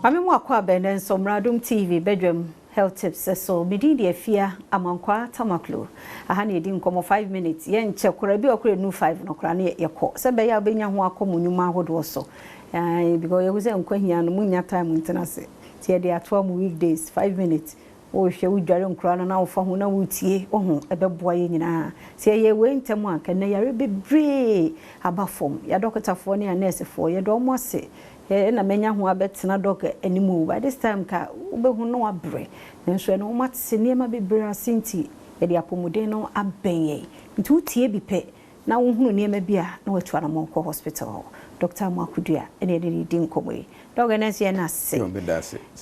Mami mo akwa benen so Adom TV bedroom health tips so medi de afia amankwa tamaklo aha na edi nkomo 5 minutes ye nche kora bi okora nu 5 no kora na ye ko se be ya benya ho akomunyuma ahodo so because you say nkwa hia no munya time ntenase tie de ato am weekdays 5 minutes o hwe wo dware nkora na wo fa ho na wo tie oho ebeboa ye nyina se ye we ntem aka na yare bebre abafom ya dokotafo ne ya nurse fo ye do mo se na menya ho abetena dog animu by this time ka ubehu no abre nso no matse niema bebre asinti e de apomuden no abenye nti utie bi pe na wo hunu niema bia na watu ana monko hospital Dr. Makudua ene de di nkomwe dog na se na se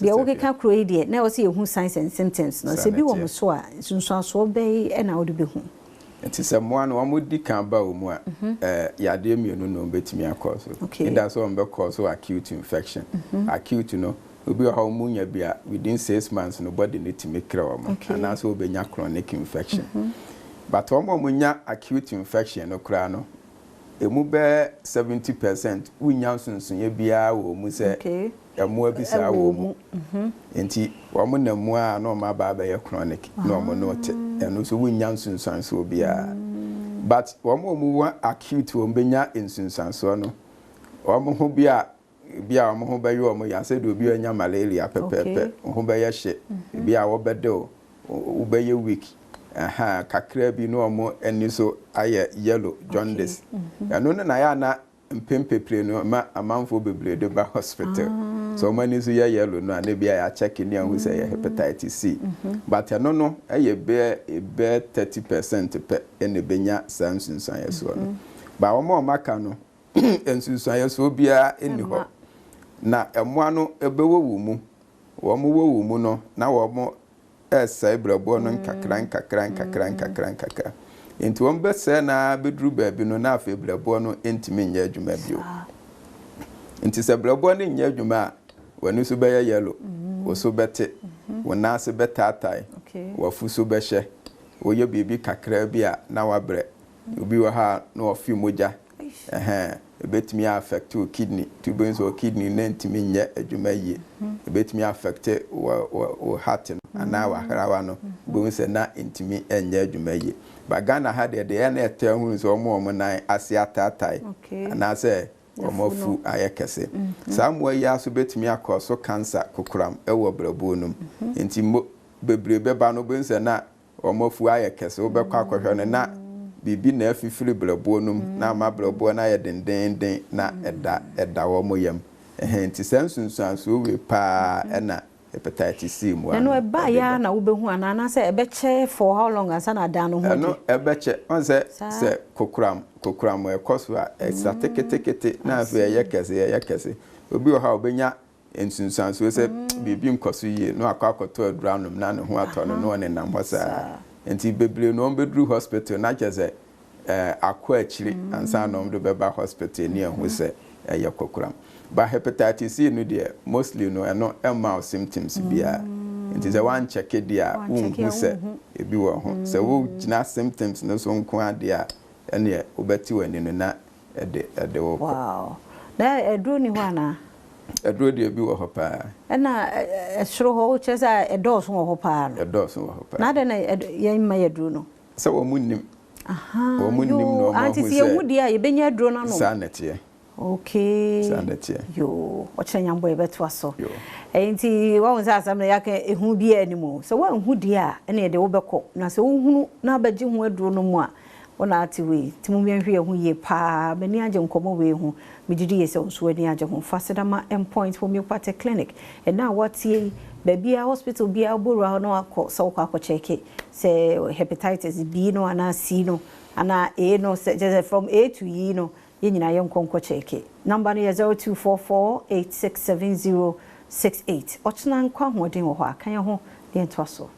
de wo ke ka kro de na wo se ehu signs and symptoms no se bi wo mo so a sunsun so be e na wo de behu nti se mo no amodi kan ba o mu a yade mienu no betimi akọ so inda so on be cause acute infection acute no obi ha mu nya bia within 6 months no body need to make cure am and so obenya chronic infection but omo nya acute infection no kra no emu be 70% unya sunsun bia wo mu se emu abisa wo mu enti omo na mu a no ma ba be chronic no omo no te eno so unya sunsun so bia but omo mu wa acute wo benya nsunsun so no omo ho bia omo ho be yo omo ya se do bi anya malaria pepepe ho be ye hye bia wo be de wo be ye weak kakra bi no omo eni so aye yellow jaundice eno na ya na mpempepre no ma amanfo bebre de ba hospital so many so ya yellow no na bia ya check ni an say hepatitis C but eno no aye be 30% pe ene benya sansunsan yeso no ba omo maka no ensunsan yeso bia eni ho na emoa no ebewo mu wo mu no na wo esa ibrabo no nkakra enti won be se na bedru baabi no na afa ibrabo no entimi nya adwuma bio enti se ibrabo no nya adwuma wanu so be yellow wo so bete wona se betatai wafu so be hye wo ye bibi kakra bi a na wabre obi wo ha na ofi moja ebetimi affect your kidney tubules or kidney nentimi nya adwuma yie ebetimi affect o heart ana wa harawa no bo se na intimi enya adwuma yie ba Ghana ha de na ete hu so omo nan ase atatai ana se omo fu ayekese samwa ya so betimi akoso cancer kokuram ewo brabo num intimo bebre beba no bo se na omo fu ayekese wo bekwa akohwe no na bibi na afifiri brabo num na ma brabo na ye denden na eda wo moyam enti sansunsun so we pa na hepatitis C mu no eba ya na wo behu ana se ebeche for how long asa na da no ho no ebeche on se kokuram e koso a exatekete na afi ye kese obi o ha obenya ensunsun so se bibi nkoso yie no akwakoto adranum na ne ho ato no ne nam hosa enti bebre no bedru hospital na cheze akwa achiri ansa no do beba hospital ni ehun se ye kokuram ba hepatitis C no de mostly no eno emma symptoms bia enti ze wan check dia unhu se ebi wo ho se wo gina symptoms no so nko ade a ene obeti wani no na ede wo wow na edru ni ho ana edru de ebi wo ho pa na esro ho cheza edos ho ho pa no edos ho ho pa na de na ye ma edru no se wo munnim wo munnim no ma anti se ye dia ye benya edru na no sanete okay sanete yo ochenya mbo ebeto aso enti wa wonsa asamna yake ehu bia animu so wa hu dia ene de wo bekọ na se wo hunu na abaji hu edru no mu a wona ati we timu hwe ehu ye pa bani age nkomo we hu mididi ye se onso ani age hu fasedama endpoint Homeopathic clinic and now what ye bebia hospital bia boru no akọ so akọ check se hepatitis B no ana C no ana A no se from A to E no yenyina ye nkonko cheke number no 0244867068 ochna nkwa hoden wo ho akanya ho de ento so